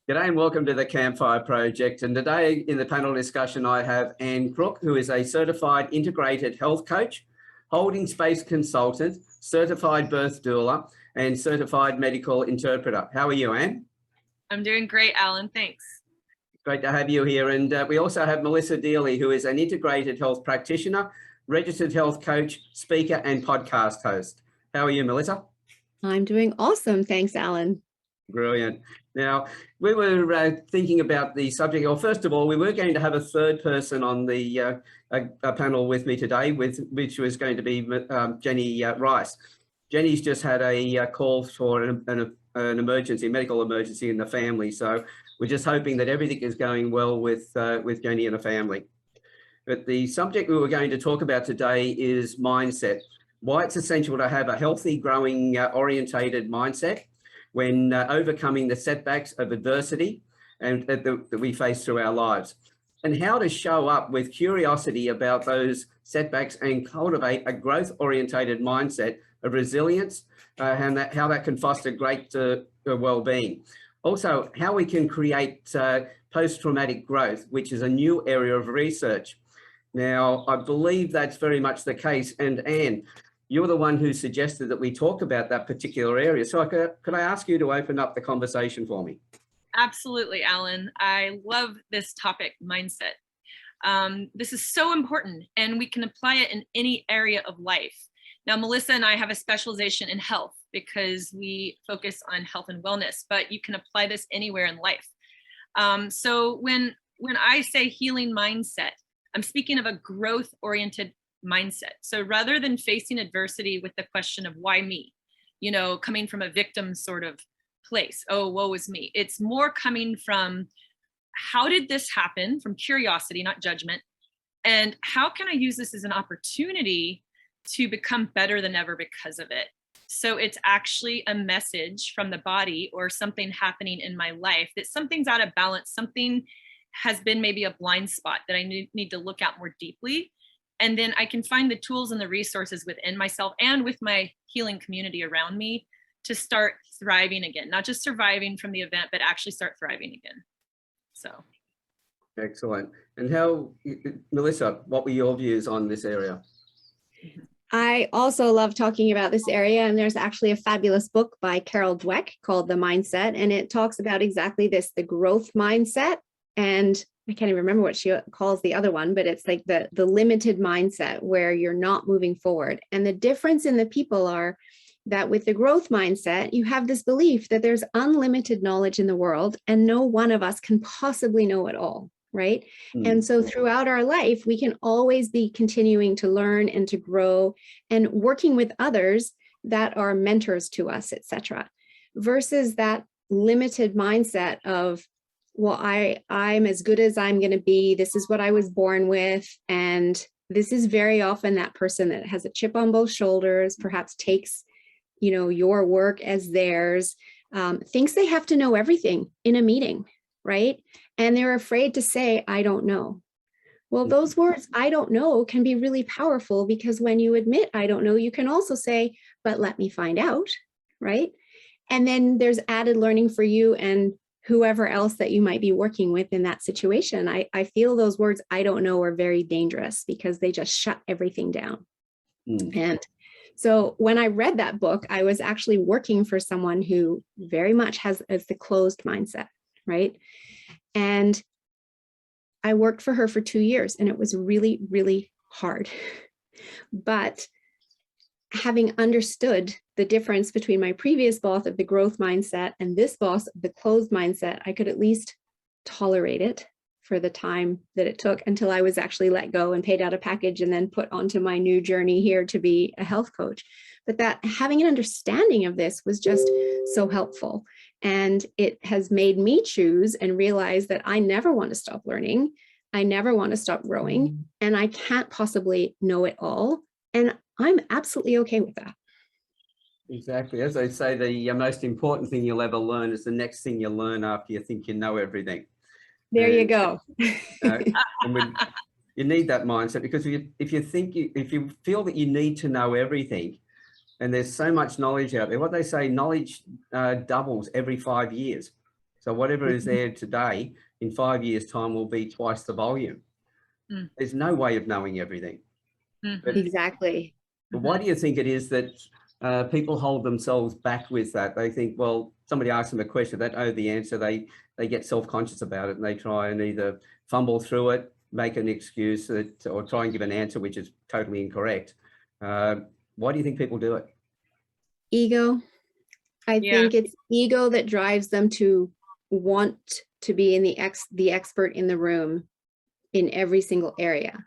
G'day and welcome to the Campfire Project. And today in the panel discussion, I have Crook, who is a certified integrated health coach, holding space consultant, certified birth doula, and certified medical interpreter. How are you, Anne? I'm doing great, Alan. Thanks. Great to have you here. And we also have Melissa Dealey, who is an integrated health practitioner, registered health coach, speaker, and podcast host. How are you, Melissa? I'm doing awesome. Thanks, Alan. Brilliant. Now, we were thinking about the subject. Well, first of all, we were going to have a third person on the panel with me today, which was going to be Jenny Rice. Jenny's just had a call for an emergency, medical emergency in the family. So we're just hoping that everything is going well with Jenny and the family. But the subject we were going to talk about today is mindset. Why it's essential to have a healthy, growing, orientated mindset when overcoming the setbacks of adversity and that we face through our lives, and how to show up with curiosity about those setbacks and cultivate a growth-orientated mindset of resilience, and how that can foster great well-being. Also, how we can create post-traumatic growth, which is a new area of research. Now, I believe that's very much the case. And Anne, you're the one who suggested that we talk about that particular area. So could I ask you to open up the conversation for me? Absolutely, Alan. I love this topic, mindset. This is so important, and we can apply it in any area of life. Now, Melissa and I have a specialization in health because we focus on health and wellness, but you can apply this anywhere in life. So when I say healing mindset, I'm speaking of a growth-oriented mindset. So rather than facing adversity with the question of why me, coming from a victim sort of place, oh, woe is me, it's more coming from how did this happen, from curiosity, not judgment, and how can I use this as an opportunity to become better than ever because of it. So it's actually a message from the body or something happening in my life that something's out of balance, something has been maybe a blind spot that I need to look at more deeply. And then I can find the tools and the resources within myself and with my healing community around me to start thriving again, not just surviving from the event, but actually start thriving again. So. Excellent. And how, Melissa, what were your views on this area? I also love talking about this area, and there's actually a fabulous book by Carol Dweck called The Mindset, and it talks about exactly this, the growth mindset. And I can't even remember what she calls the other one, but it's like the limited mindset where you're not moving forward. And the difference in the people are that with the growth mindset, you have this belief that there's unlimited knowledge in the world and no one of us can possibly know it all, right? And so throughout our life, we can always be continuing to learn and to grow and working with others that are mentors to us, etc. Versus that limited mindset of, well, I'm as good as I'm going to be. This is what I was born with. And this is very often that person that has a chip on both shoulders, perhaps takes, your work as theirs, thinks they have to know everything in a meeting, right? And they're afraid to say, I don't know. Well, those words, I don't know, can be really powerful because when you admit, I don't know, you can also say, but let me find out, right? And then there's added learning for you and whoever else that you might be working with in that situation. I feel those words, I don't know, are very dangerous because they just shut everything down. And so when I read that book, I was actually working for someone who very much has the closed mindset, right? And I worked for her for 2 years and it was really, really hard. But having understood the difference between my previous boss of the growth mindset and this boss of the closed mindset, I could at least tolerate it for the time that it took until I was actually let go and paid out a package and then put onto my new journey here to be a health coach. But that having an understanding of this was just so helpful. And it has made me choose and realize that I never want to stop learning. I never want to stop growing, and I can't possibly know it all. And I'm absolutely okay with that. Exactly. As I say, the most important thing you'll ever learn is the next thing you learn after you think you know everything. There you go. You need that mindset because if you feel that you need to know everything, and there's so much knowledge out there, what they say, knowledge doubles every 5 years. So whatever is there today, in 5 years' time will be twice the volume. There's no way of knowing everything. But Exactly. why do you think it is that people hold themselves back with that? They think, well, somebody asks them a question, they don't know the answer, they get self-conscious about it, and they try and either fumble through it, make an excuse, or try and give an answer which is totally incorrect. Why do you think people do it? Ego. I think it's ego that drives them to want to be in the expert in the room in every single area.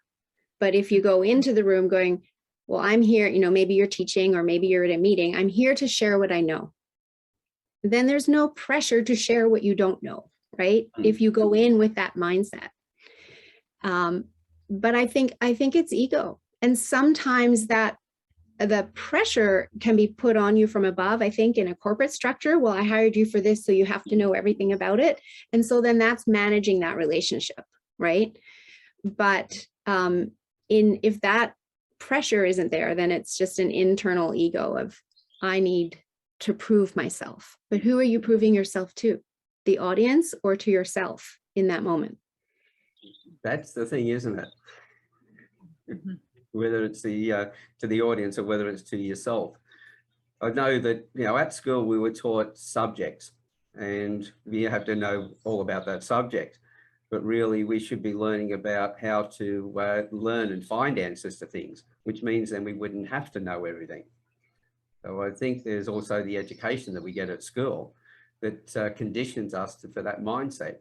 But if you go into the room going, well, I'm here, maybe you're teaching or maybe you're at a meeting, I'm here to share what I know. Then there's no pressure to share what you don't know, right? If you go in with that mindset. But I think it's ego. And sometimes that the pressure can be put on you from above. I think in a corporate structure, well, I hired you for this, so you have to know everything about it. And so then that's managing that relationship, right? But if that pressure isn't there, then it's just an internal ego of, I need to prove myself. But who are you proving yourself to? The audience or to yourself in that moment? That's the thing, isn't it? Whether it's to the audience or whether it's to yourself. I know that, at school we were taught subjects and we have to know all about that subject, but really we should be learning about how to learn and find answers to things, which means then we wouldn't have to know everything. So I think there's also the education that we get at school that conditions us for that mindset.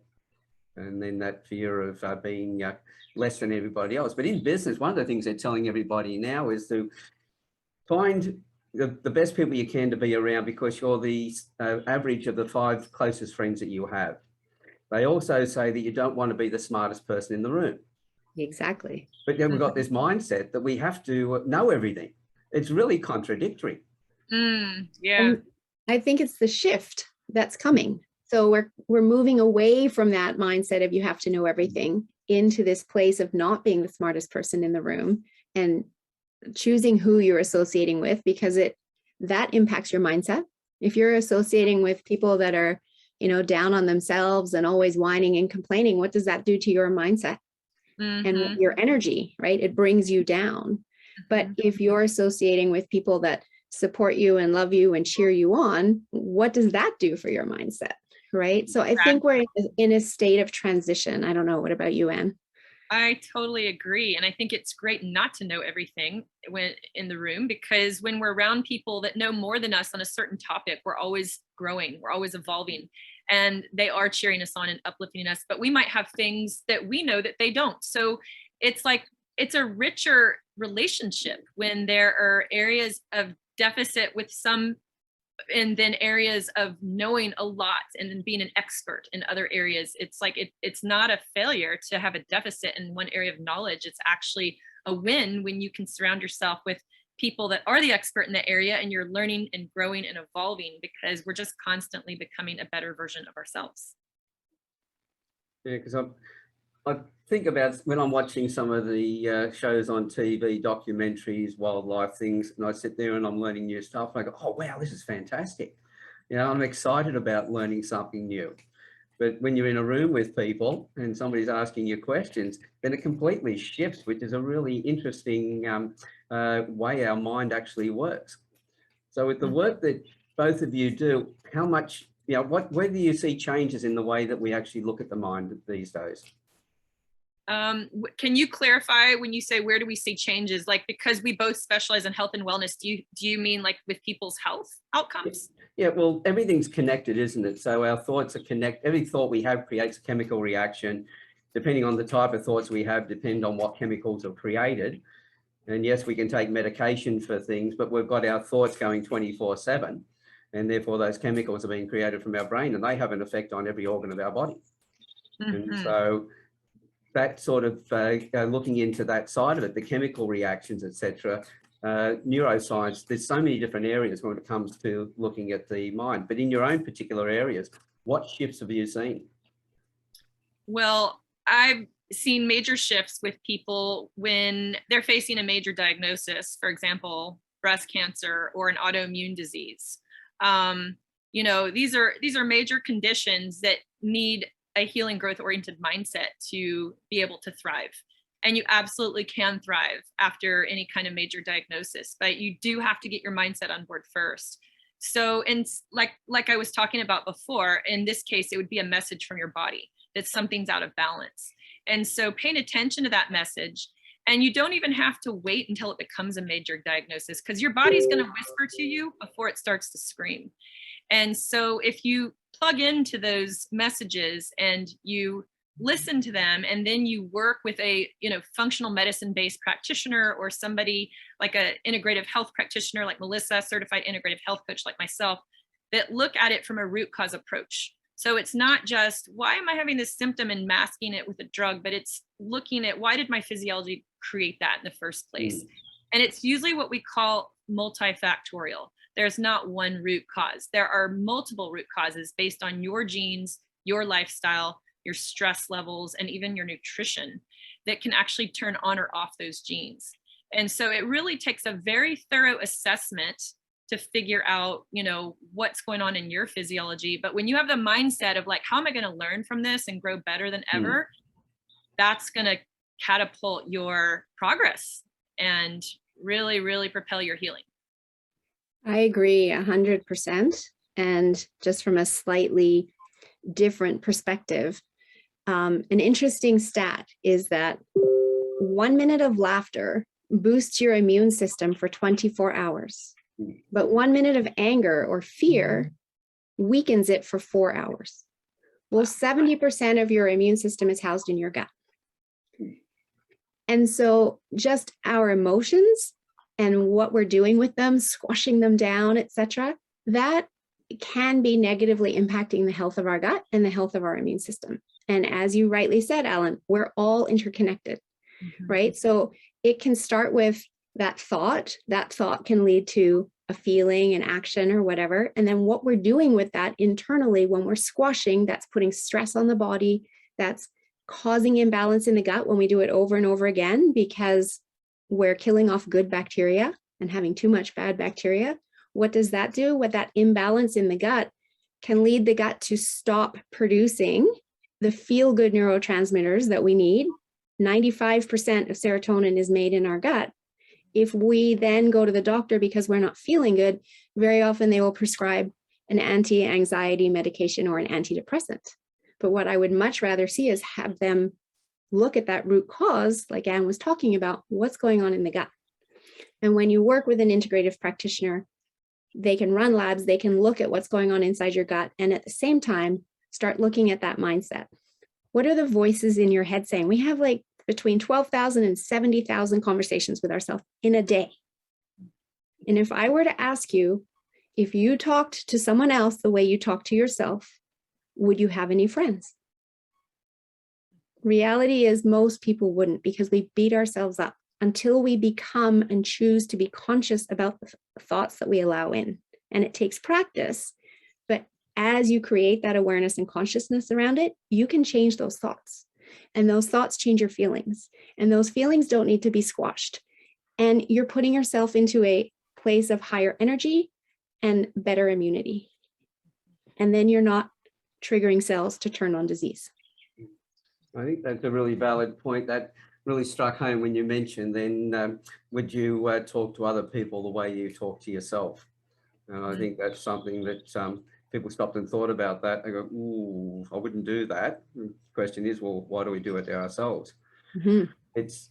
And then that fear of being less than everybody else. But in business, one of the things they're telling everybody now is to find the best people you can to be around, because you're the average of the 5 closest friends that you have. They also say that you don't want to be the smartest person in the room. Exactly. But then we've got this mindset that we have to know everything. It's really contradictory. And I think it's the shift that's coming. So we're moving away from that mindset of you have to know everything into this place of not being the smartest person in the room and choosing who you're associating with, because that impacts your mindset. If you're associating with people that are, down on themselves and always whining and complaining, what does that do to your mindset and your energy, right? It brings you down. But if you're associating with people that support you and love you and cheer you on, what does that do for your mindset? Right. So I think we're in a state of transition. I don't know. What about you, Anne? I totally agree. And I think it's great not to know everything when in the room, because when we're around people that know more than us on a certain topic, we're always growing, we're always evolving, and they are cheering us on and uplifting us. But we might have things that we know that they don't. So it's like, it's a richer relationship when there are areas of deficit with some, and then areas of knowing a lot and then being an expert in other areas. It's like it's not a failure to have a deficit in one area of knowledge. It's actually a win when you can surround yourself with people that are the expert in the area and you're learning and growing and evolving, because we're just constantly becoming a better version of ourselves. Yeah, because I think about when I'm watching some of the shows on TV, documentaries, wildlife things, and I sit there and I'm learning new stuff. And I go, oh, wow, this is fantastic. I'm excited about learning something new. But when you're in a room with people and somebody's asking you questions, then it completely shifts, which is a really interesting way our mind actually works. So with the work that both of you do, how much, where do you see changes in the way that we actually look at the mind these days? Can you clarify when you say where do we see changes? Like, because we both specialize in health and wellness, do you mean like with people's health outcomes? Yeah, well, everything's connected, isn't it? So our thoughts are connected. Every thought we have creates a chemical reaction. Depending on the type of thoughts we have, depend on what chemicals are created. And yes, we can take medication for things, but we've got our thoughts going 24/7. And therefore those chemicals are being created from our brain and they have an effect on every organ of our body. And so that sort of looking into that side of it, the chemical reactions, etc., neuroscience, there's so many different areas when it comes to looking at the mind. But in your own particular areas, what shifts have you seen? Well, I've seen major shifts with people when they're facing a major diagnosis, for example, breast cancer or an autoimmune disease. These are major conditions that need a healing, growth-oriented mindset to be able to thrive. And you absolutely can thrive after any kind of major diagnosis, but you do have to get your mindset on board first. So, and like I was talking about before, in this case, it would be a message from your body that something's out of balance. And so paying attention to that message, and you don't even have to wait until it becomes a major diagnosis, because your body's going to whisper to you before it starts to scream. And so if you plug into those messages and you listen to them, and then you work with a functional medicine based practitioner, or somebody like an integrative health practitioner like Melissa, certified integrative health coach like myself, that look at it from a root cause approach. So it's not just, why am I having this symptom and masking it with a drug, but it's looking at, why did my physiology create that in the first place? And it's usually what we call multifactorial. There's not one root cause. There are multiple root causes based on your genes, your lifestyle, your stress levels, and even your nutrition that can actually turn on or off those genes. And so it really takes a very thorough assessment to figure out, what's going on in your physiology. But when you have the mindset of like, how am I going to learn from this and grow better than ever? That's going to catapult your progress and really, really propel your healing. I agree 100%. And just from a slightly different perspective, an interesting stat is that 1 minute of laughter boosts your immune system for 24 hours. But 1 minute of anger or fear weakens it for 4 hours. Well, 70% of your immune system is housed in your gut. And so just our emotions and what we're doing with them, squashing them down, etc., that can be negatively impacting the health of our gut and the health of our immune system. And as you rightly said, Alan, we're all interconnected, right? So it can start with that thought can lead to a feeling, an action, or whatever. And then what we're doing with that internally when we're squashing, that's putting stress on the body, that's causing imbalance in the gut when we do it over and over again, because we're killing off good bacteria and having too much bad bacteria. What does that do? What that imbalance in the gut can lead the gut to stop producing the feel-good neurotransmitters that we need. 95% of serotonin is made in our gut. If we then go to the doctor because we're not feeling good, very often they will prescribe an anti-anxiety medication or an antidepressant. But what I would much rather see is have them look at that root cause, like Anne was talking about, what's going on in the gut. And when you work with an integrative practitioner, they can run labs, they can look at what's going on inside your gut, and at the same time, start looking at that mindset. What are the voices in your head saying? We have like between 12,000 and 70,000 conversations with ourselves in a day. And if I were to ask you, if you talked to someone else the way you talk to yourself, would you have any friends? Reality is most people wouldn't, because we beat ourselves up until we become and choose to be conscious about the thoughts that we allow in. And it takes practice, but as you create that awareness and consciousness around it, you can change those thoughts. And those thoughts change your feelings. And those feelings don't need to be squashed. And you're putting yourself into a place of higher energy and better immunity. And then you're not triggering cells to turn on disease. I think that's a really valid point. That really struck home when you mentioned, then would you talk to other people the way you talk to yourself? And I think that's something that people stopped and thought about that. They go, ooh, I wouldn't do that. The question is, well, why do we do it to ourselves? It's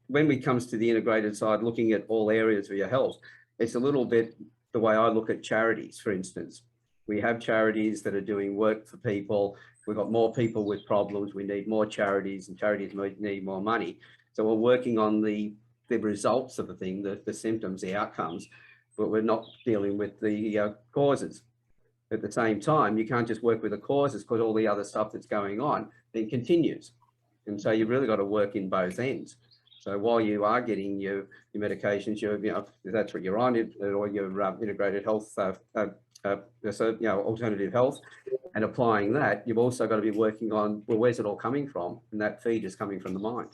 when it comes to the integrated side, looking at all areas of your health, it's a little bit the way I look at charities, for instance. We have charities that are doing work for people. We've got more people with problems. We need more charities, and charities need more money. So we're working on the results of the thing, the symptoms, the outcomes, but we're not dealing with the causes. At the same time, you can't just work with the causes, because all the other stuff that's going on then continues. And so you've really got to work in both ends. So while you are getting your medications, if that's what you're on, or your integrated health, alternative health, and applying that, you've also got to be working on, well, where's it all coming from? And that feed is coming from the mind.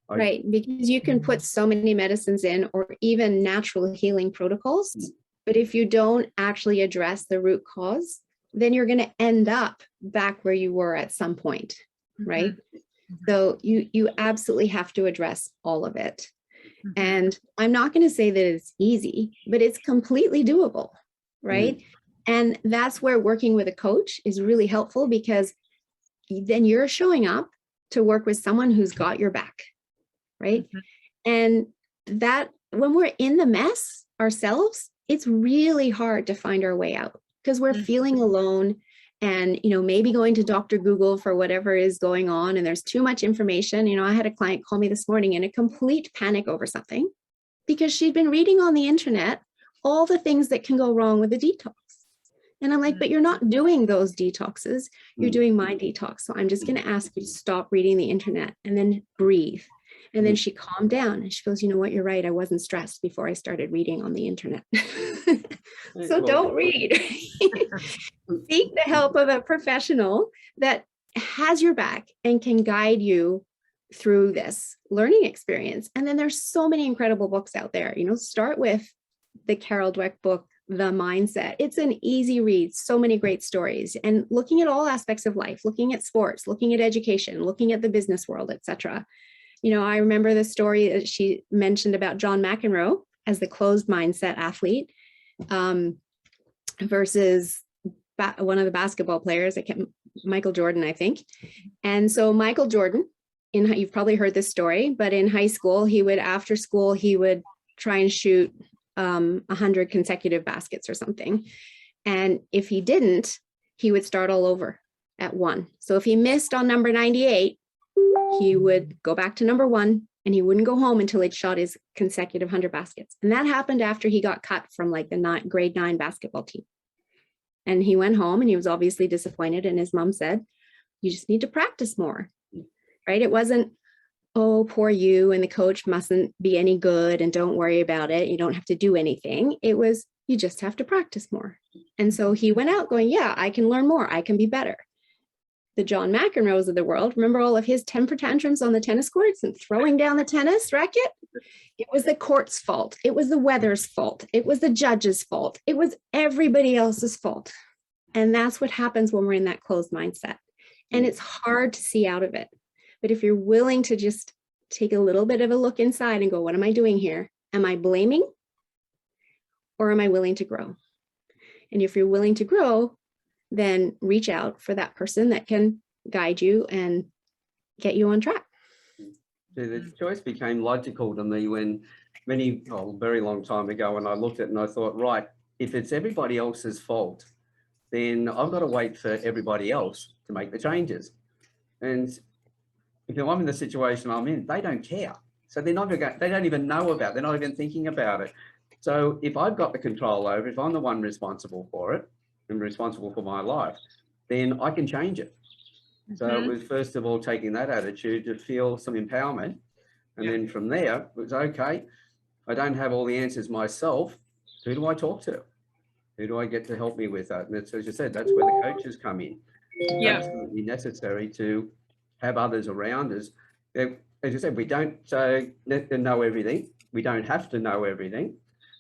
Right, because you can put so many medicines in, or even natural healing protocols, but if you don't actually address the root cause, then you're going to end up back where you were at some point, right? So you absolutely have to address all of it. And I'm not going to say that it's easy, but it's completely doable, right? And that's where working with a coach is really helpful, because then you're showing up to work with someone who's got your back, right? And that when we're in the mess ourselves, it's really hard to find our way out, because we're feeling alone, and, you know, maybe going to Dr. Google for whatever is going on, and there's too much information. You know, I had a client call me this morning in a complete panic over something, because she'd been reading on the internet all the things that can go wrong with a detox. And I'm like, but you're not doing those detoxes, you're doing my detox. So I'm just going to ask you to stop reading the internet and then breathe. And then she calmed down and she goes, you know what, you're right. I wasn't stressed before I started reading on the internet. So don't read. Seek the help of a professional that has your back and can guide you through this learning experience. And then there's so many incredible books out there. You know, start with the Carol Dweck book, The Mindset. It's an easy read, so many great stories, and looking at all aspects of life, looking at sports, looking at education, looking at the business world, etc. You know, I remember the story that she mentioned about John McEnroe as the closed mindset athlete versus one of the basketball players, Michael Jordan, I think. And so Michael Jordan, you've probably heard this story, but in high school, after school, he would try and shoot 100 consecutive baskets or something. And if he didn't, he would start all over at 1. So if he missed on number 98, he would go back to number 1, and he wouldn't go home until he'd shot his consecutive 100 baskets. And that happened after he got cut from like the grade 9 basketball team. And he went home and he was obviously disappointed. And his mom said, you just need to practice more, right? It wasn't, oh, poor you, and the coach mustn't be any good, and don't worry about it. You don't have to do anything. It was, you just have to practice more. And so he went out going, yeah, I can learn more. I can be better. The John McEnroes of the world, remember all of his temper tantrums on the tennis courts and throwing down the tennis racket? It was the court's fault. It was the weather's fault. It was the judge's fault. It was everybody else's fault. And that's what happens when we're in that closed mindset. And it's hard to see out of it. But if you're willing to just take a little bit of a look inside and go, what am I doing here? Am I blaming? Or am I willing to grow? And if you're willing to grow, then reach out for that person that can guide you and get you on track. The choice became logical to me when very long time ago, when I looked at it and I thought, right, if it's everybody else's fault, then I've got to wait for everybody else to make the changes. And if I'm in the situation I'm in, they don't care. So they don't even know about it. They're not even thinking about it. So if I've got the control over it, if I'm the one responsible for it and responsible for my life, then I can change it. So it was first of all taking that attitude to feel some empowerment. And then from there, it was okay, I don't have all the answers myself. Who do I talk to? Who do I get to help me with that? And it's, as you said, that's where the coaches come in. It's absolutely necessary to have others around us. As you said, we don't know everything. We don't have to know everything.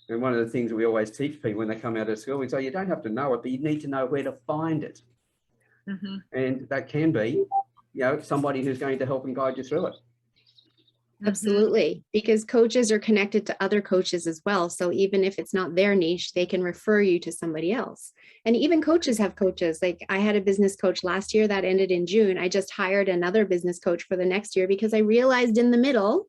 And one of the things that we always teach people when they come out of school, we say, you don't have to know it, but you need to know where to find it. And that can be, somebody who's going to help and guide you through it. Absolutely, because coaches are connected to other coaches as well. So even if it's not their niche, they can refer you to somebody else. And even coaches have coaches. Like I had a business coach last year that ended in June. I just hired another business coach for the next year because I realized in the middle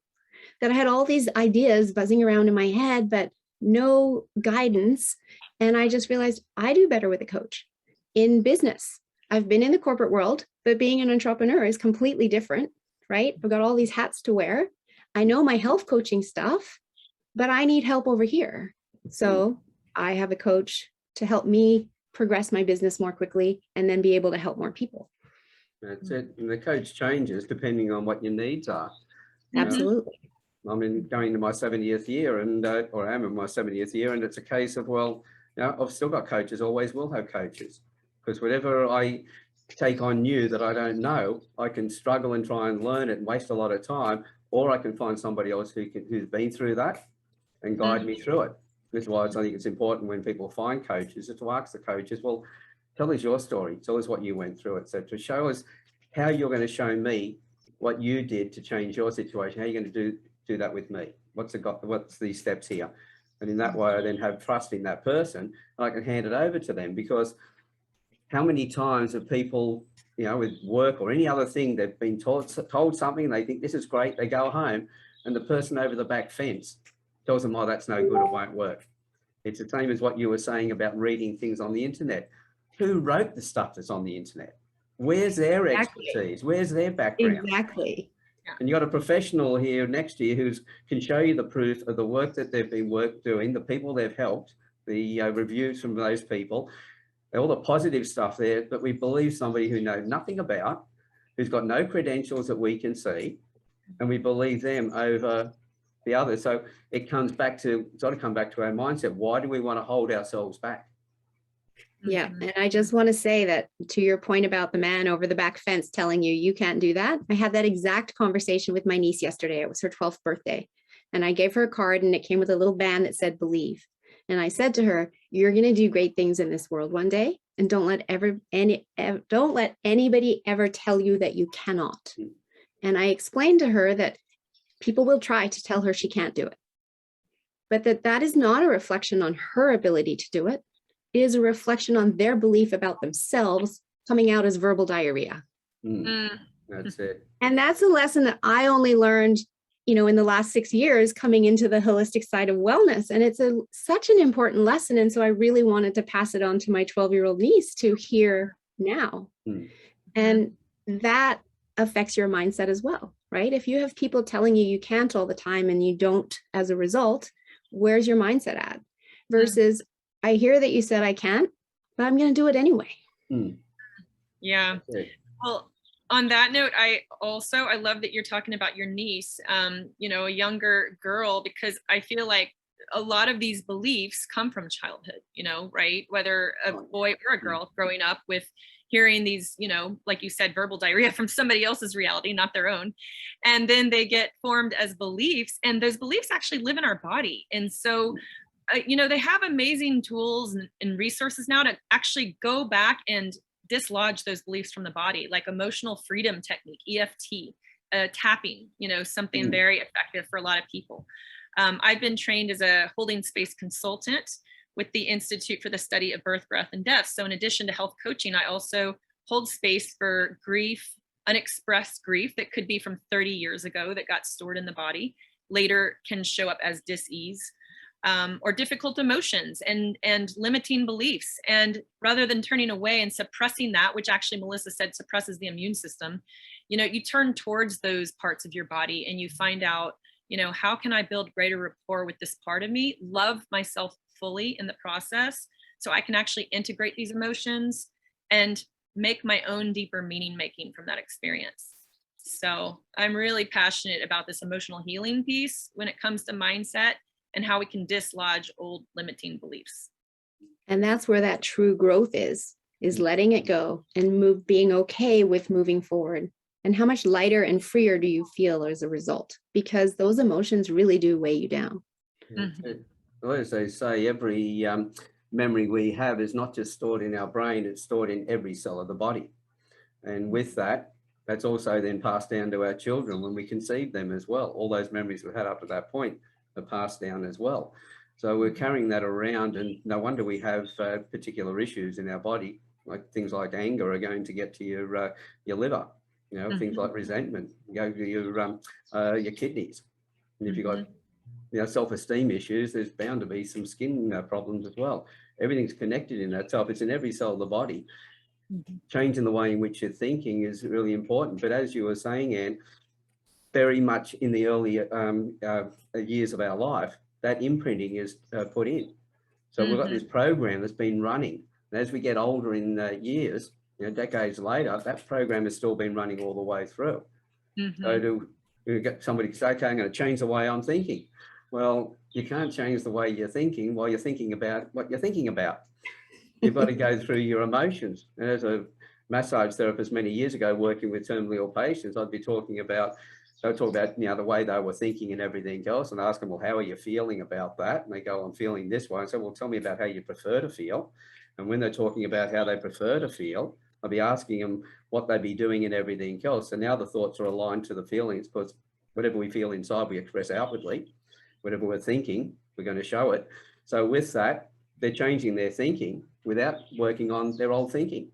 that I had all these ideas buzzing around in my head, but no guidance. And I just realized I do better with a coach in business. I've been in the corporate world, but being an entrepreneur is completely different, right? I've got all these hats to wear. I know my health coaching stuff, but I need help over here. So I have a coach to help me progress my business more quickly and then be able to help more people. That's it. And the coach changes depending on what your needs are. Absolutely. I'm going to my 70th year or I am in my 70th year, and it's a case of, I've still got coaches, always will have coaches, because whatever I take on new that I don't know, I can struggle and try and learn it and waste a lot of time, or I can find somebody else who's been through that and guide me through it. This is why I think it's important when people find coaches is to ask the coaches, well, tell us your story. Tell us what you went through it. So to show us how you're going to show me what you did to change your situation, how you're going to do that with me. What's the steps here? And in that way, I then have trust in that person. I can hand it over to them, because how many times have people, you know, with work or any other thing, they've been told something, they think this is great, they go home and the person over the back fence tells them, oh, that's no good, it won't work. It's the same as what you were saying about reading things on the internet. Who wrote the stuff that's on the internet? Where's their expertise? Where's their background? Exactly. And you've got a professional here next to you who can show you the proof of the work that they've been doing, the people they've helped, the reviews from those people, all the positive stuff there, that we believe somebody who knows nothing about, who's got no credentials that we can see, and we believe them over the others. So it comes back to, it's got to come back to our mindset. Why do we want to hold ourselves back? Yeah. And I just want to say that, to your point about the man over the back fence telling you, you can't do that. I had that exact conversation with my niece yesterday. It was her 12th birthday. And I gave her a card and it came with a little band that said, believe. And I said to her, you're going to do great things in this world one day. And don't let anybody ever tell you that you cannot. And I explained to her that people will try to tell her she can't do it, but that is not a reflection on her ability to do it. It is a reflection on their belief about themselves coming out as verbal diarrhea. That's it. And that's a lesson that I only learned, you know, in the last 6 years coming into the holistic side of wellness. And it's such an important lesson. And so I really wanted to pass it on to my 12-year-old niece to hear now. And that affects your mindset as well, right? If you have people telling you you can't all the time and you don't as a result, where's your mindset at? Versus, I hear that you said I can't, but I'm going to do it anyway. Yeah. Well, on that note, I love that you're talking about your niece, you know, a younger girl, because I feel like a lot of these beliefs come from childhood, you know, right? Whether a boy or a girl growing up with hearing these, you know, like you said, verbal diarrhea from somebody else's reality, not their own. And then they get formed as beliefs, and those beliefs actually live in our body. And so, you know, they have amazing tools and resources now to actually go back and dislodge those beliefs from the body, like emotional freedom technique, EFT, tapping, you know, something very effective for a lot of people. I've been trained as a holding space consultant with the Institute for the Study of Birth, Breath, and Death. So in addition to health coaching, I also hold space for grief, unexpressed grief that could be from 30 years ago that got stored in the body, later can show up as dis-ease. Or difficult emotions and limiting beliefs. And rather than turning away and suppressing that, which actually Melissa said suppresses the immune system, you know, you turn towards those parts of your body and you find out, you know, how can I build greater rapport with this part of me, love myself fully in the process, so I can actually integrate these emotions and make my own deeper meaning making from that experience. So I'm really passionate about this emotional healing piece when it comes to mindset and how we can dislodge old limiting beliefs. And that's where that true growth is letting it go and being okay with moving forward. And how much lighter and freer do you feel as a result? Because those emotions really do weigh you down. Well, as they say, every memory we have is not just stored in our brain, it's stored in every cell of the body. And with that, that's also then passed down to our children when we conceive them as well. All those memories we've had up to that point are passed down as well. So we're carrying that around, and no wonder we have particular issues in our body, like things like anger are going to get to your liver, you know, things like resentment go to your kidneys. And if you've got, you know, self-esteem issues, there's bound to be some skin problems as well. Everything's connected in that. So if it's in every cell of the body, changing the way in which you're thinking is really important. But as you were saying, Anne, very much in the early years of our life, that imprinting is put in. So we've got this program that's been running. And as we get older in years, you know, decades later, that program has still been running all the way through. So to get somebody to say, okay, I'm going to change the way I'm thinking. Well, you can't change the way you're thinking while you're thinking about what you're thinking about. You've got to go through your emotions. And as a massage therapist many years ago, working with terminally ill patients, I'd be talking about, you know, the way they were thinking and everything else, and ask them, well, how are you feeling about that? And they go, I'm feeling this way. And so, well, tell me about how you prefer to feel. And when they're talking about how they prefer to feel, I'll be asking them what they'd be doing and everything else. And now the thoughts are aligned to the feelings, because whatever we feel inside, we express outwardly. Whatever we're thinking, we're going to show it. So with that, they're changing their thinking without working on their old thinking.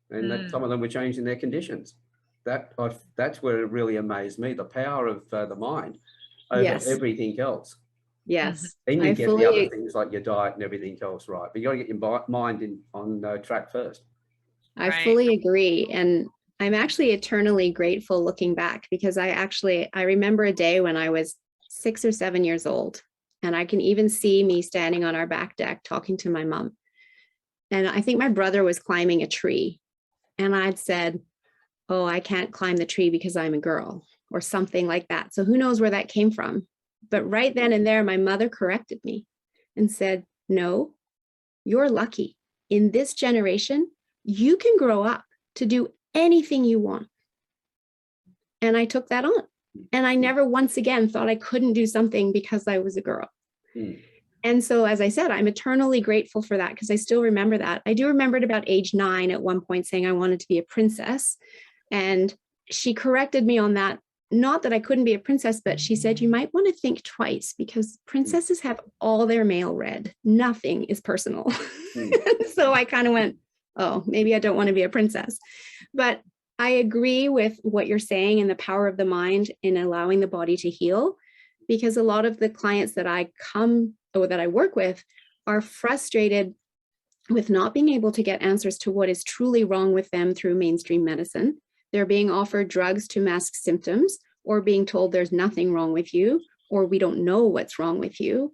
And that some of them were changing their conditions. That's where it really amazed me, the power of the mind over everything else. Yes. Then you get the other things like your diet and everything else right. But you got to get your mind on track first. I fully agree. And I'm actually eternally grateful looking back, because I remember a day when I was 6 or 7 years old, and I can even see me standing on our back deck talking to my mom. And I think my brother was climbing a tree, and I'd said, oh, I can't climb the tree because I'm a girl, or something like that. So who knows where that came from? But right then and there, my mother corrected me and said, no, you're lucky. In this generation, you can grow up to do anything you want. And I took that on. And I never once again thought I couldn't do something because I was a girl. And so, as I said, I'm eternally grateful for that, because I still remember that. I do remember at about age 9 at one point saying I wanted to be a princess. And she corrected me on that. Not that I couldn't be a princess, but she said, you might want to think twice, because princesses have all their mail read. Nothing is personal. So I kind of went, oh, maybe I don't want to be a princess. But I agree with what you're saying and the power of the mind in allowing the body to heal, because a lot of the clients that I work with are frustrated with not being able to get answers to what is truly wrong with them through mainstream medicine. They're being offered drugs to mask symptoms, or being told there's nothing wrong with you, or we don't know what's wrong with you.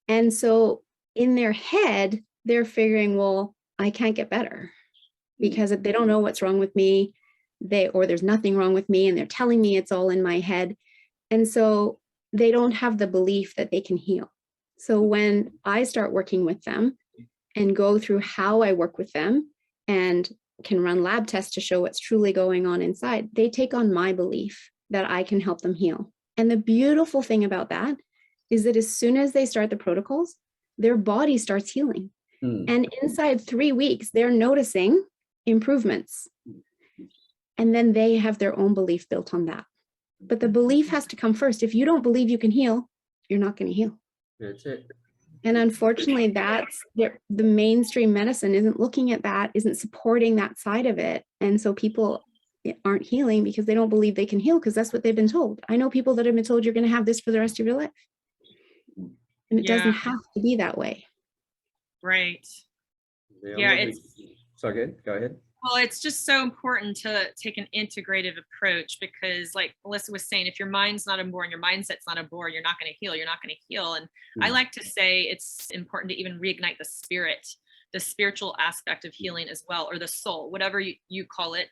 And so in their head, they're figuring, well, I can't get better because they don't know what's wrong with me, or there's nothing wrong with me, and they're telling me it's all in my head. And so they don't have the belief that they can heal. So when I start working with them and go through how I work with them and can run lab tests to show what's truly going on inside, they take on my belief that I can help them heal. And the beautiful thing about that is that as soon as they start the protocols, their body starts healing. And inside 3 weeks, they're noticing improvements. And then they have their own belief built on that. But the belief has to come first. If you don't believe you can heal, you're not going to heal. That's it. And unfortunately, that's the mainstream medicine isn't looking at that, isn't supporting that side of it. And so people aren't healing because they don't believe they can heal, because that's what they've been told. I know people that have been told you're going to have this for the rest of your life. And it doesn't have to be that way. Right. So good. Go ahead. Well, it's just so important to take an integrative approach, because like Melissa was saying, if your mind's not on board and your mindset's not on board, you're not going to heal. You're not going to heal. And I like to say it's important to even reignite the spirit, the spiritual aspect of healing as well, or the soul, whatever you call it.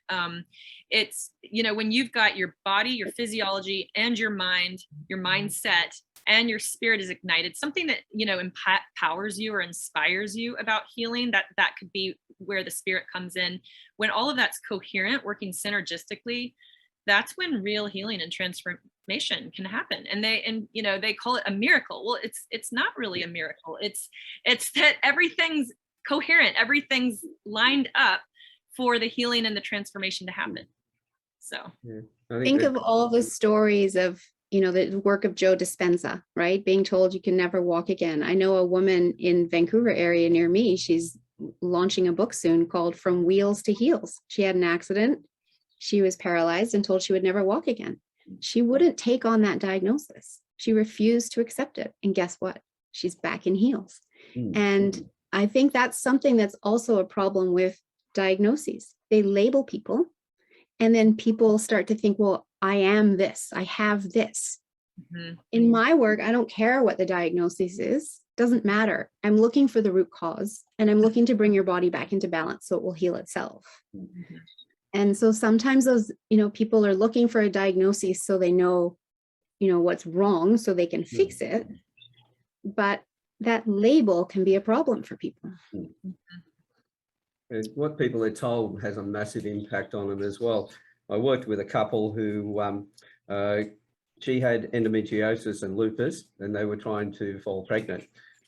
It's, when you've got your body, your physiology, and your mind, your mindset, and your spirit is ignited, something that, empowers you or inspires you about healing, that could be where the spirit comes in. When all of that's coherent, working synergistically, that's when real healing and transformation can happen. And they call it a miracle. Well, it's not really a miracle. It's that everything's coherent, everything's lined up for the healing and the transformation to happen. So think of all the stories of, the work of Joe Dispenza, right? Being told you can never walk again. I know a woman in Vancouver area near me, she's launching a book soon called From Wheels to Heels. She had an accident. She was paralyzed and told she would never walk again. She wouldn't take on that diagnosis. She refused to accept it. And guess what? She's back in heels. And I think that's something that's also a problem with diagnoses. They label people, and then people start to think, well, I am this, I have this. In my work, I don't care what the diagnosis is, doesn't matter. I'm looking for the root cause, and I'm looking to bring your body back into balance so it will heal itself. And so sometimes those, people are looking for a diagnosis so they know, what's wrong so they can fix it. But that label can be a problem for people. And what people are told has a massive impact on them as well. I worked with a couple who, she had endometriosis and lupus, and they were trying to fall pregnant.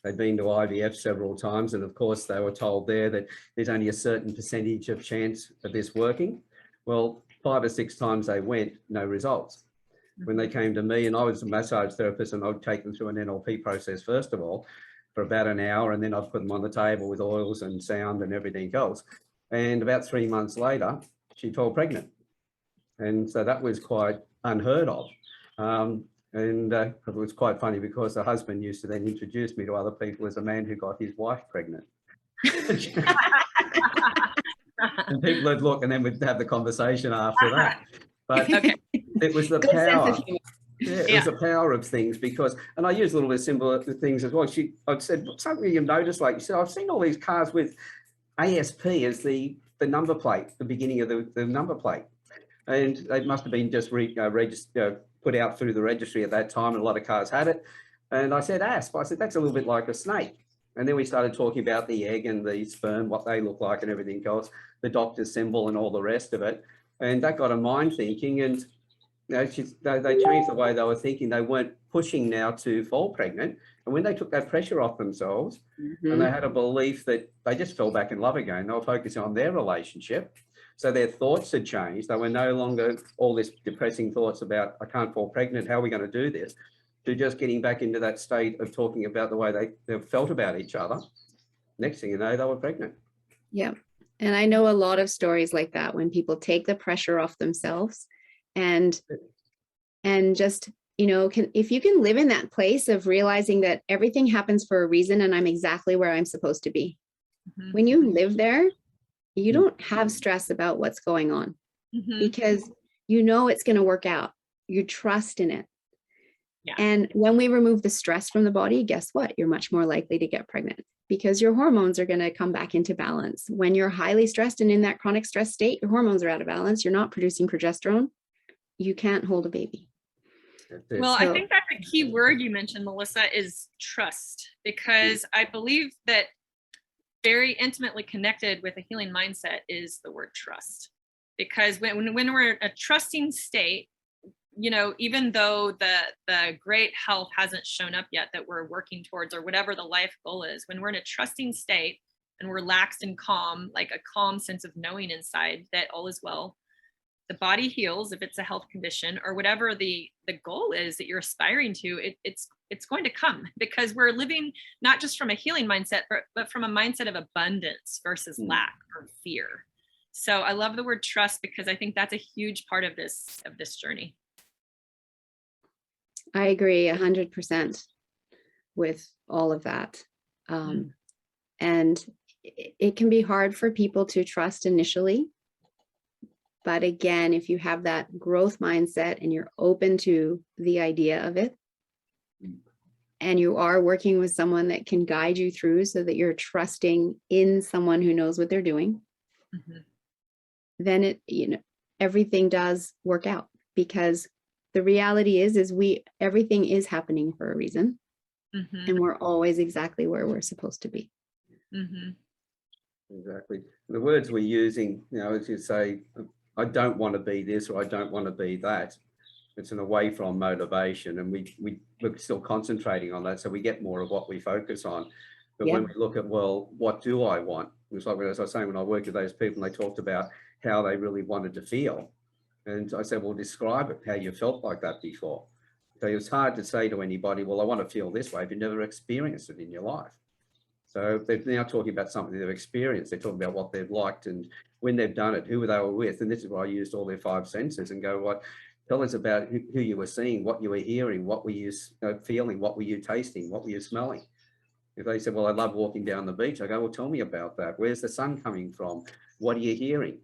They'd been to IVF several times, and of course they were told there that there's only a certain percentage of chance of this working. Well, 5 or 6 times they went, no results. When they came to me, and I was a massage therapist, and I'd take them through an NLP process first of all for about an hour, and then I'd put them on the table with oils and sound and everything else. And about 3 months later, she fell pregnant. And so that was quite unheard of. It was quite funny because the husband used to then introduce me to other people as a man who got his wife pregnant. And people would look, and then we'd have the conversation after that. But it was the power. Yeah, it was the power of things, because, and I use a little bit of similar things as well. I'd said, something you've noticed, like you said, I've seen all these cars with ASP as the number plate, the beginning of the number plate. And they must have been just put out through the registry at that time, and a lot of cars had it. And I said, ASP. I said, that's a little bit like a snake. And then we started talking about the egg and the sperm, what they look like and everything else, the doctor's symbol and all the rest of it. And that got a mind thinking, and they changed the way they were thinking. They weren't pushing now to fall pregnant. And when they took that pressure off themselves, and they had a belief that they just fell back in love again, they were focusing on their relationship. So their thoughts had changed. They were no longer all this depressing thoughts about, I can't fall pregnant, how are we going to do this? To just getting back into that state of talking about the way they felt about each other. Next thing you know, they were pregnant. Yeah. And I know a lot of stories like that, when people take the pressure off themselves and just, if you can live in that place of realizing that everything happens for a reason and I'm exactly where I'm supposed to be. When you live there, you don't have stress about what's going on because it's going to work out. You trust in it. Yeah. And when we remove the stress from the body, guess what? You're much more likely to get pregnant because your hormones are going to come back into balance. When you're highly stressed and in that chronic stress state, your hormones are out of balance. You're not producing progesterone. You can't hold a baby. Well, I think that the key word you mentioned, Melissa, is trust, because I believe that very intimately connected with a healing mindset is the word trust. Because when we're in a trusting state, even though the great health hasn't shown up yet that we're working towards, or whatever the life goal is, when we're in a trusting state and relaxed and calm, like a calm sense of knowing inside that all is well, the body heals if it's a health condition, or whatever the goal is that you're aspiring to, it's going to come, because we're living not just from a healing mindset, but from a mindset of abundance versus lack or fear. So I love the word trust, because I think that's a huge part of this journey. I agree 100% with all of that. And it can be hard for people to trust initially. But again, if you have that growth mindset and you're open to the idea of it, and you are working with someone that can guide you through so that you're trusting in someone who knows what they're doing, then everything does work out, because the reality is everything is happening for a reason, and we're always exactly where we're supposed to be. Exactly. The words we're using, as you say, I don't want to be this, or I don't want to be that. It's an away from motivation, and we're still concentrating on that, so we get more of what we focus on. But when we look at, well, what do I want? It's like, as I was saying, when I worked with those people, and they talked about how they really wanted to feel. And I said, well, describe it, how you felt like that before. So it's hard to say to anybody, well, I want to feel this way if you've never experienced it in your life. So they're now talking about something they've experienced. They're talking about what they've liked and when they've done it, who they were with. And this is why I used all their 5 senses and go, what? Tell us about who you were seeing, what you were hearing, what were you feeling, what were you tasting, what were you smelling? If they said, well, I love walking down the beach, I go, well, tell me about that. Where's the sun coming from? What are you hearing?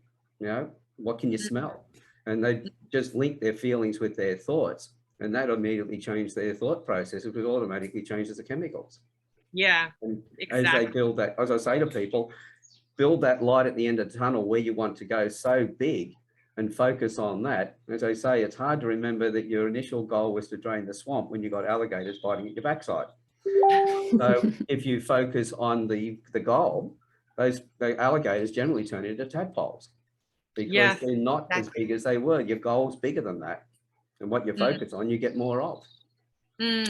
What can you smell? And they just link their feelings with their thoughts. And that immediately changed their thought process, which automatically changes the chemicals. Yeah, and exactly. As they build that, as I say to people, build that light at the end of the tunnel where you want to go so big and focus on that. As I say, it's hard to remember that your initial goal was to drain the swamp when you got alligators biting at your backside. So if you focus on the goal, the alligators generally turn into tadpoles because they're not as big as they were. Your goal's bigger than that. And what you focus on, you get more of.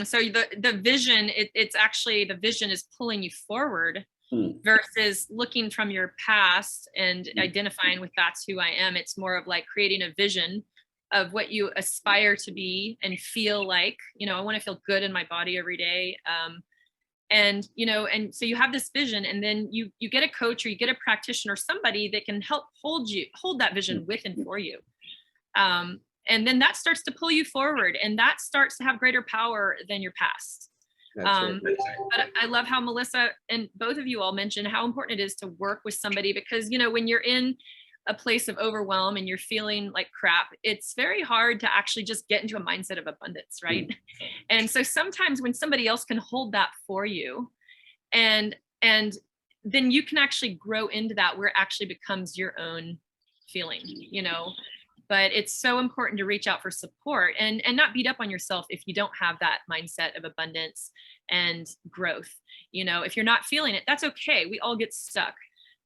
So the vision, it's actually, the vision is pulling you forward versus looking from your past and identifying with that's who I am. It's more of like creating a vision of what you aspire to be and feel like, you know, I want to feel good in my body every day. And, you know, and so you have this vision, and then you get a coach or you get a practitioner, somebody that can help hold that vision with and for you. And then that starts to pull you forward, and that starts to have greater power than your past. But I love how Melissa and both of you all mentioned how important it is to work with somebody, because, you know, when you're in a place of overwhelm and you're feeling like crap, it's very hard to actually just get into a mindset of abundance, right? And so sometimes when somebody else can hold that for you, and then you can actually grow into that where it actually becomes your own feeling, you know. But it's so important to reach out for support and not beat up on yourself if you don't have that mindset of abundance and growth. You know, if you're not feeling it, that's okay. We all get stuck.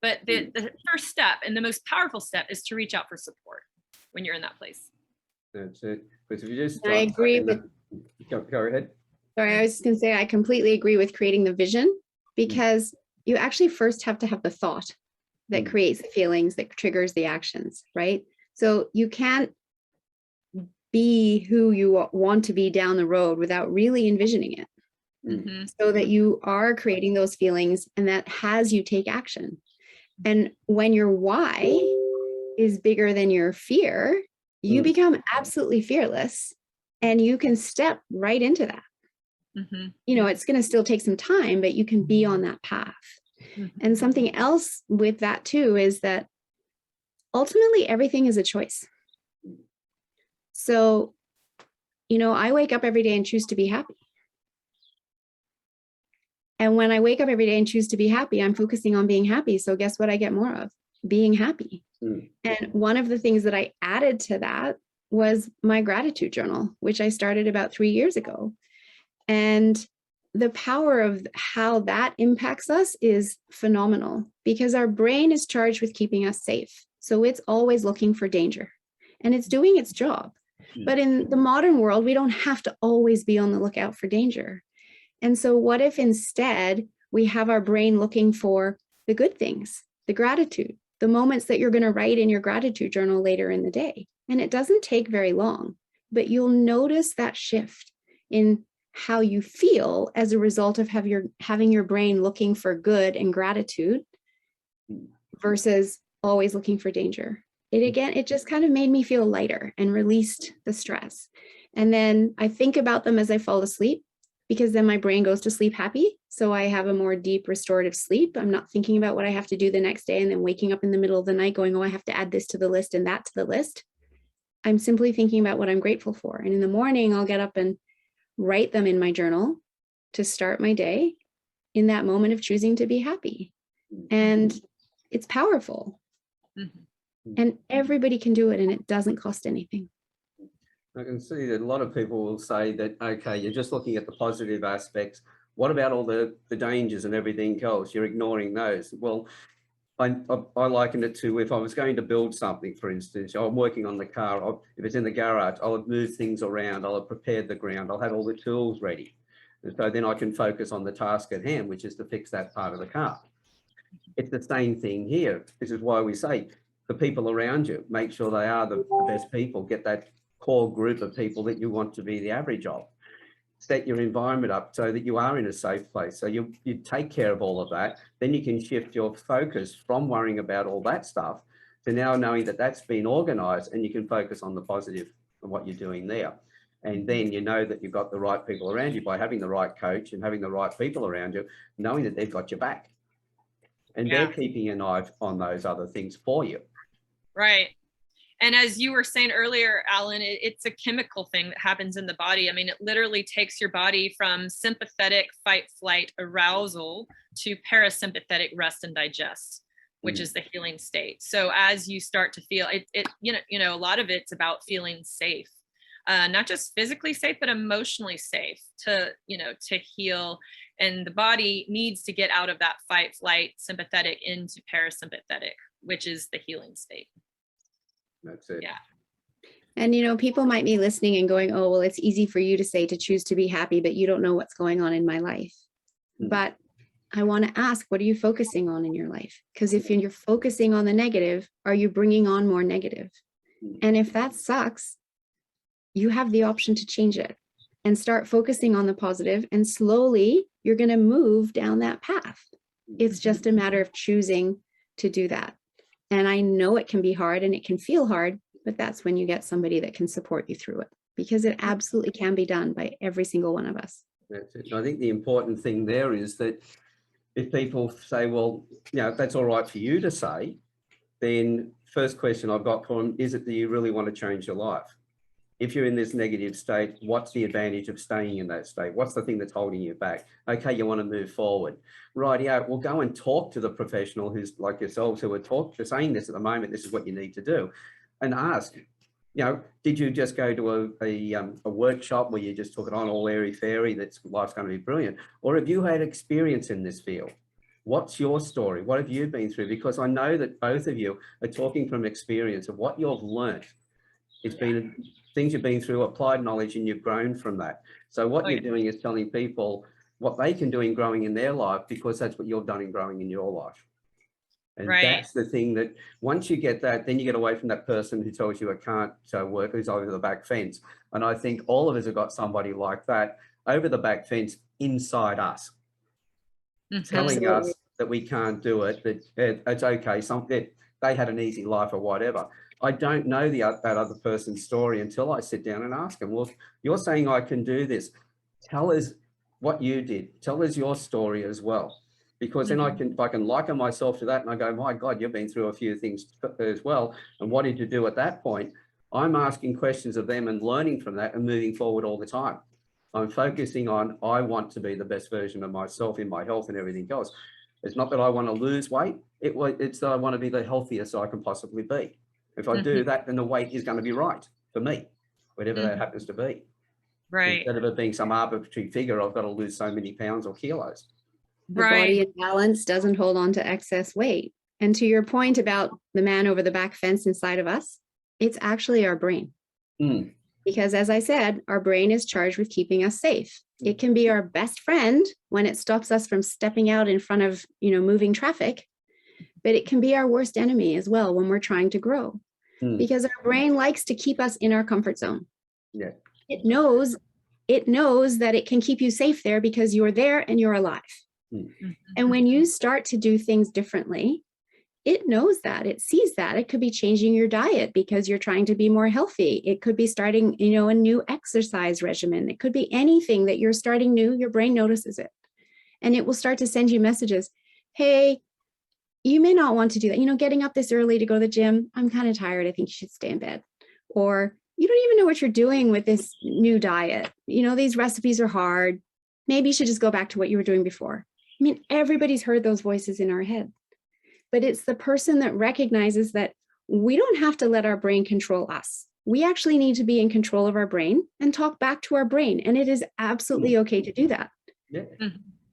But the first step and the most powerful step is to reach out for support when you're in that place. That's it. Because if you just I agree with. Go ahead. Sorry, I was just going to say, I completely agree with creating the vision, because you actually first have to have the thought that creates the feelings, that triggers the actions, right? So you can't be who you want to be down the road without really envisioning it. So that you are creating those feelings, and that has you take action. And when your why is bigger than your fear, you become absolutely fearless, and you can step right into that. You know, it's going to still take some time, but you can be on that path. And something else with that too is that ultimately everything is a choice. So, you know, I wake up every day and choose to be happy. And when I wake up every day and choose to be happy, I'm focusing on being happy. So guess what I get more of? Being happy. And one of the things that I added to that was my gratitude journal, which I started about 3 years ago. And the power of how that impacts us is phenomenal, because our brain is charged with keeping us safe. So it's always looking for danger, and it's doing its job. But in the modern world, we don't have to always be on the lookout for danger. And so what if instead we have our brain looking for the good things, the gratitude, the moments that you're going to write in your gratitude journal later in the day? And it doesn't take very long, but you'll notice that shift in how you feel as a result of having your brain looking for good and gratitude versus always looking for danger. It just kind of made me feel lighter and released the stress. And then I think about them as I fall asleep, because then my brain goes to sleep happy. So I have a more deep restorative sleep. I'm not thinking about what I have to do the next day and then waking up in the middle of the night going, oh, I have to add this to the list and that to the list. I'm simply thinking about what I'm grateful for. And in the morning, I'll get up and write them in my journal to start my day in that moment of choosing to be happy. And it's powerful. And everybody can do it, and it doesn't cost anything. I can see that a lot of people will say that, okay, you're just looking at the positive aspects. What about all the dangers and everything else? You're ignoring those. Well, I liken it to if I was going to build something, for instance, I'm working on the car. If it's in the garage, I'll have moved things around. I'll have prepared the ground. I'll have all the tools ready. And so then I can focus on the task at hand, which is to fix that part of the car. It's the same thing here. This is why we say the people around you, make sure they are the best people, get that core group of people that you want to be the average of. Set your environment up so that you are in a safe place. So you take care of all of that. Then you can shift your focus from worrying about all that stuff to now knowing that that's been organized, and you can focus on the positive of what you're doing there. And then you know that you've got the right people around you by having the right coach and having the right people around you, knowing that they've got your back. And they're keeping an eye on those other things for you. Right. And as you were saying earlier, Alan, it's a chemical thing that happens in the body. I mean, it literally takes your body from sympathetic fight, flight, arousal to parasympathetic rest and digest, which is the healing state. So as you start to feel it, you know, a lot of it's about feeling safe, not just physically safe, but emotionally safe to heal. And the body needs to get out of that fight, flight, sympathetic into parasympathetic, which is the healing state. That's it. Yeah. And, people might be listening and going, oh, well, it's easy for you to say to choose to be happy, but you don't know what's going on in my life. But I want to ask, what are you focusing on in your life? Because if you're focusing on the negative, are you bringing on more negative? And if that sucks, you have the option to change it and start focusing on the positive, and slowly you're going to move down that path. It's just a matter of choosing to do that. And I know it can be hard and it can feel hard, but that's when you get somebody that can support you through it, because it absolutely can be done by every single one of us. That's it. I think the important thing there is that if people say, well, if that's all right for you to say, then first question I've got for them, is it that you really want to change your life? If you're in this negative state, what's the advantage of staying in that state? What's the thing that's holding you back? Okay, you want to move forward. Right, yeah, well, go and talk to the professional who's like yourselves who are saying this at the moment, this is what you need to do. And ask, did you just go to a workshop where you just took it on all airy-fairy, that's life's going to be brilliant? Or have you had experience in this field? What's your story? What have you been through? Because I know that both of you are talking from experience of what you've learned. It's been things you've been through, applied knowledge, and you've grown from that. So what you're doing is telling people what they can do in growing in their life, because that's what you've done in growing in your life. And that's the thing, that once you get that, then you get away from that person who tells you it can't work, who's over the back fence. And I think all of us have got somebody like that over the back fence inside us, telling us that we can't do it, that it's okay, they had an easy life or whatever. I don't know that other person's story until I sit down and ask them, well, you're saying I can do this. Tell us what you did. Tell us your story as well. Because then if I can liken myself to that and I go, my God, you've been through a few things as well. And what did you do at that point? I'm asking questions of them and learning from that and moving forward all the time. I'm focusing on, I want to be the best version of myself in my health and everything else. It's not that I want to lose weight. It's that I want to be the healthiest I can possibly be. If I do that, then the weight is going to be right for me, whatever that happens to be. Right. Instead of it being some arbitrary figure, I've got to lose so many pounds or kilos. The body in balance doesn't hold on to excess weight. And to your point about the man over the back fence inside of us, it's actually our brain. Because as I said, our brain is charged with keeping us safe. It can be our best friend when it stops us from stepping out in front of, moving traffic, but it can be our worst enemy as well when we're trying to grow. Because our brain likes to keep us in our comfort zone. Yeah. It knows that it can keep you safe there because you're there and you're alive. And when you start to do things differently, it knows that, it sees that. It could be changing your diet because you're trying to be more healthy. It could be starting, a new exercise regimen. It could be anything that you're starting new. Your brain notices it. And it will start to send you messages. Hey, you may not want to do that. Getting up this early to go to the gym, I'm kind of tired. I think you should stay in bed. Or you don't even know what you're doing with this new diet. These recipes are hard. Maybe you should just go back to what you were doing before. I mean, everybody's heard those voices in our head, but it's the person that recognizes that we don't have to let our brain control us. We actually need to be in control of our brain and talk back to our brain. And it is absolutely okay to do that. Yeah.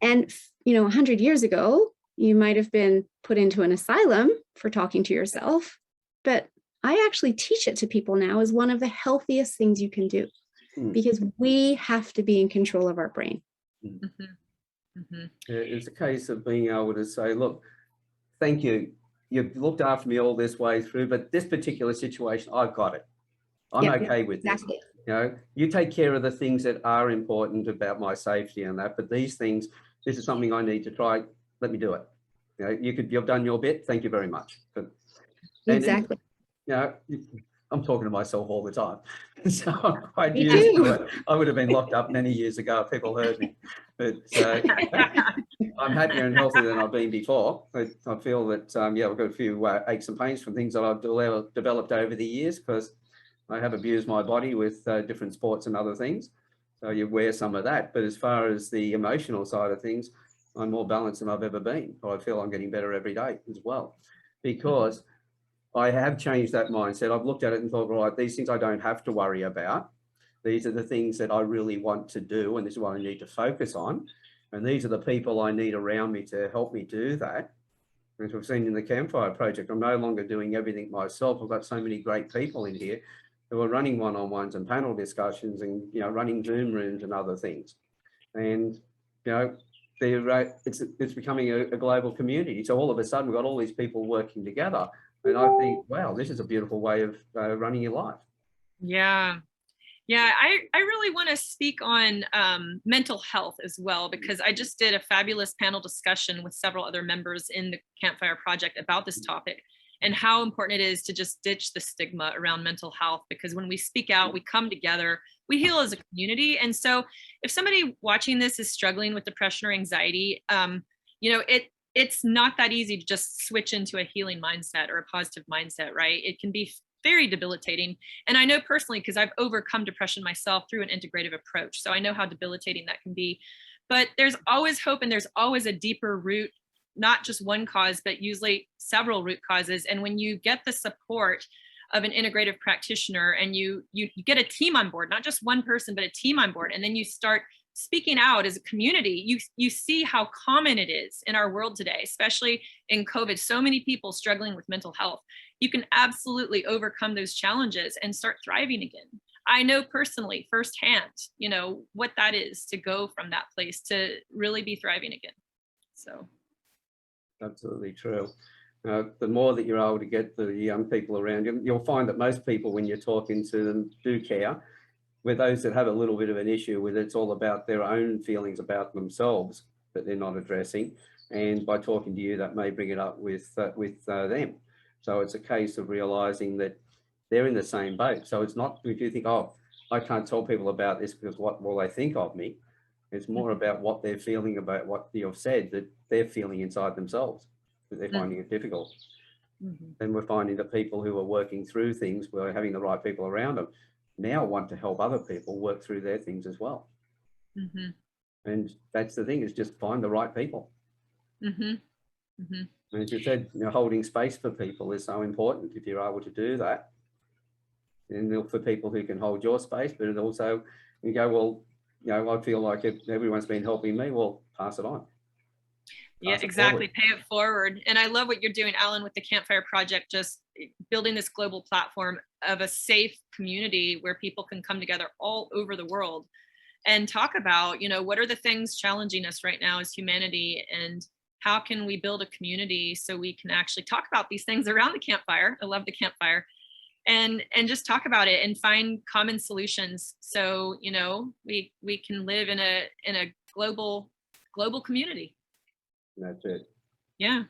And, 100 years ago, you might have been put into an asylum for talking to yourself, but I actually teach it to people now as one of the healthiest things you can do, because we have to be in control of our brain. It's a case of being able to say, look, thank you. You've looked after me all this way through, but this particular situation, I've got it. I'm okay with this. You take care of the things that are important about my safety and that, but these things, this is something I need to try. Let me do it. You've done your bit. Thank you very much. Exactly. I'm talking to myself all the time. So I'm quite used to it. I would have been locked up many years ago if people heard me. But I'm happier and healthier than I've been before. But I feel that, I've got a few aches and pains from things that I've developed over the years, because I have abused my body with different sports and other things. So you wear some of that. But as far as the emotional side of things, I'm more balanced than I've ever been. I feel I'm getting better every day as well, because I have changed that mindset. I've looked at it and thought, right, these things I don't have to worry about. These are the things that I really want to do, and this is what I need to focus on. And these are the people I need around me to help me do that. As we've seen in the Campfire Project, I'm no longer doing everything myself. I've got so many great people in here who are running one-on-ones and panel discussions and, you know, running Zoom rooms and other things. And, you know, it's becoming a global community. So all of a sudden we've got all these people working together. And I think, wow, this is a beautiful way of running your life. Yeah. Yeah, I really want to speak on mental health as well, because I just did a fabulous panel discussion with several other members in the Campfire Project about this topic and how important it is to just ditch the stigma around mental health, because when we speak out, we come together, we heal as a community. And so if somebody watching this is struggling with depression or anxiety, you know, it's not that easy to just switch into a healing mindset or a positive mindset, right? It can be very debilitating. And I know personally, because I've overcome depression myself through an integrative approach. So I know how debilitating that can be. But there's always hope, and there's always a deeper root, not just one cause, but usually several root causes. And when you get the support of an integrative practitioner and you get a team on board, not just one person, but a team on board, and then you start speaking out as a community, you see how common it is in our world today, especially in COVID, so many people struggling with mental health. You can absolutely overcome those challenges and start thriving again. I know personally, firsthand, you know, what that is to go from that place to really be thriving again. So. Absolutely true. The more that you're able to get the young people around you, you'll find that most people, when you're talking to them, do care. With those that have a little bit of an issue with it, it's all about their own feelings about themselves that they're not addressing. And by talking to you, that may bring it up with them. So it's a case of realizing that they're in the same boat. So it's not, if you think, oh, I can't tell people about this because what will they think of me? It's more about what they're feeling about what you've said, that they're feeling inside themselves, that they're finding it difficult. And we're finding that people who are working through things, we're having the right people around them, now want to help other people work through their things as well. And that's the thing, is just find the right people. And as you said, you know, holding space for people is so important. If you're able to do that, and look for people who can hold your space, but also you go, well, you know, I feel like if everyone's been helping me, well, pass it on. Yeah, exactly. Pay it forward. And I love what you're doing, Alan, with the Campfire Project, just building this global platform of a safe community where people can come together all over the world and talk about, you know, what are the things challenging us right now as humanity, and how can we build a community so we can actually talk about these things around the campfire. I love the campfire. And just talk about it and find common solutions. So, you know, we can live in a global community. That's it. Yeah.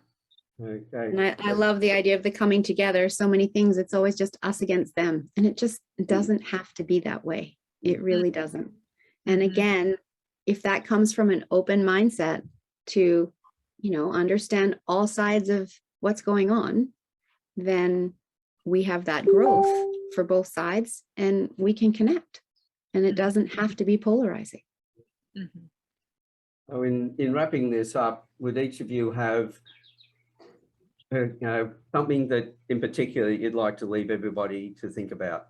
Okay. And I love the idea of the coming together. So many things, it's always just us against them. And it just doesn't have to be that way. It really doesn't. And again, if that comes from an open mindset to, you know, understand all sides of what's going on, then we have that growth for both sides and we can connect. And it doesn't have to be polarizing. So in wrapping this up, would each of you have you know, something that in particular you'd like to leave everybody to think about?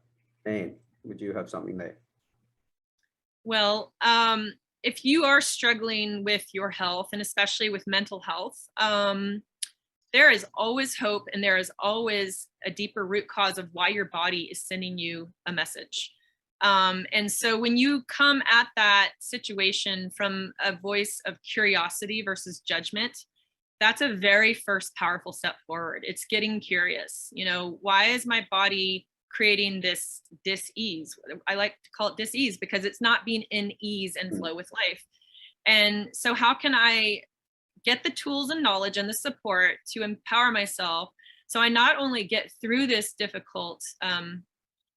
Anne, would you have something there? Well, if you are struggling with your health, and especially with mental health, there is always hope, and there is always a deeper root cause of why your body is sending you a message. And so when you come at that situation from a voice of curiosity versus judgment, that's a very first powerful step forward. It's getting curious. You know, why is my body creating this dis-ease? I like to call it dis-ease because it's not being in ease and flow with life. And so how can I get the tools and knowledge and the support to empower myself so I not only get through this difficult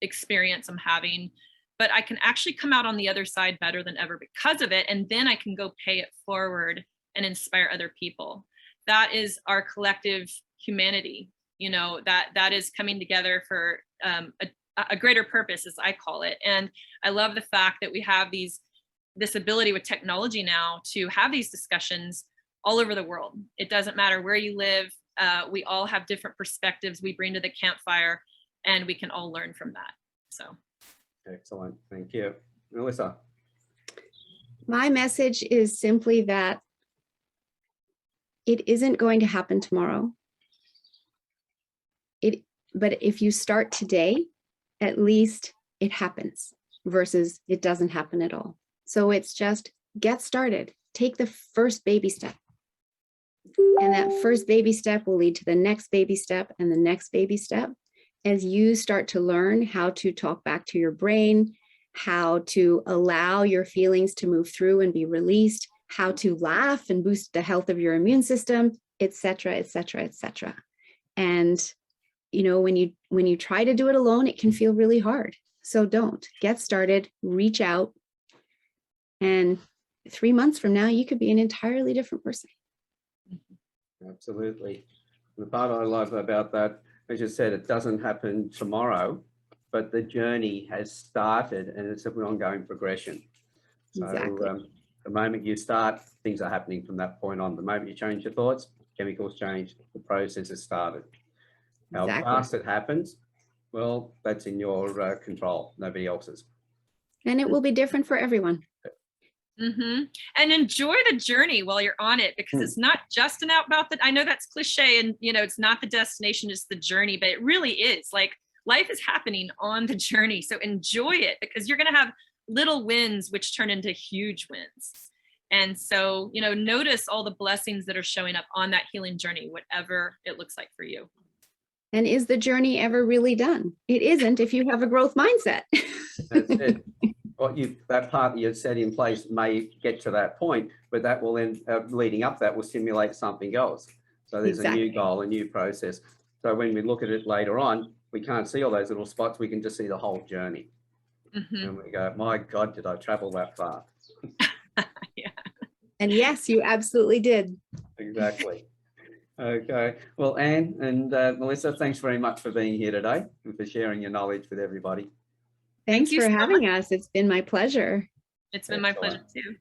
experience I'm having, but I can actually come out on the other side better than ever because of it. And then I can go pay it forward and inspire other people. That is our collective humanity, you know, that is coming together for a greater purpose, as I call it. And I love the fact that we have this ability with technology now to have these discussions all over the world. It doesn't matter where you live. We all have different perspectives we bring to the campfire, and we can all learn from that. So. Excellent. Thank you. Melissa. My message is simply that it isn't going to happen tomorrow. But if you start today, at least it happens versus it doesn't happen at all. So it's just get started, take the first baby step. And that first baby step will lead to the next baby step and the next baby step as you start to learn how to talk back to your brain, how to allow your feelings to move through and be released, how to laugh and boost the health of your immune system, et cetera, et cetera, et cetera. And, you know, when you try to do it alone, it can feel really hard. So don't. Get started, reach out, and 3 months from now, you could be an entirely different person. Absolutely. The part I love about that, as you said, it doesn't happen tomorrow, but the journey has started and it's an ongoing progression. So Exactly. the moment you start, things are happening from that point on. The moment you change your thoughts, chemicals change, the process has started. How Exactly. fast it happens, well, that's in your control, nobody else's. And it will be different for everyone. And enjoy the journey while you're on it, because it's not just about that. I know that's cliche and, you know, it's not the destination, it's the journey, but it really is. Like, life is happening on the journey. So enjoy it, because you're going to have little wins, which turn into huge wins. And so, you know, notice all the blessings that are showing up on that healing journey, whatever it looks like for you. And is the journey ever really done? It isn't if you have a growth mindset. That's it. That part that you set in place may get to that point, but that will then, leading up, that will stimulate something else. So there's a new goal, a new process. So when we look at it later on, we can't see all those little spots. We can just see the whole journey. And we go, my God, did I travel that far? Yeah. And yes, you absolutely did. Exactly. Okay. Well, Anne and Melissa, thanks very much for being here today and for sharing your knowledge with everybody. Thanks for having us. It's been my pleasure. It's been my pleasure too.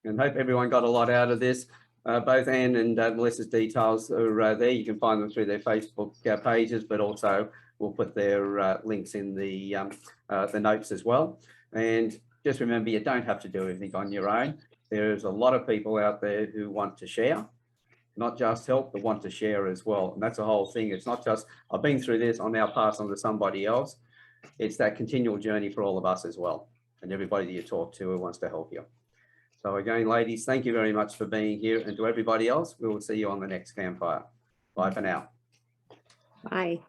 And hope everyone got a lot out of this. Both Anne and Melissa's details are there. You can find them through their Facebook pages, but also we'll put their links in the notes as well. And just remember, you don't have to do everything on your own. There's a lot of people out there who want to share, not just help, but want to share as well. And that's the whole thing. It's not just, I've been through this, I'll now pass on to somebody else. It's that continual journey for all of us as well, and everybody that you talk to who wants to help you. So again, ladies, thank you very much for being here, and to everybody else, we will see you on the next campfire. Bye for now. Bye.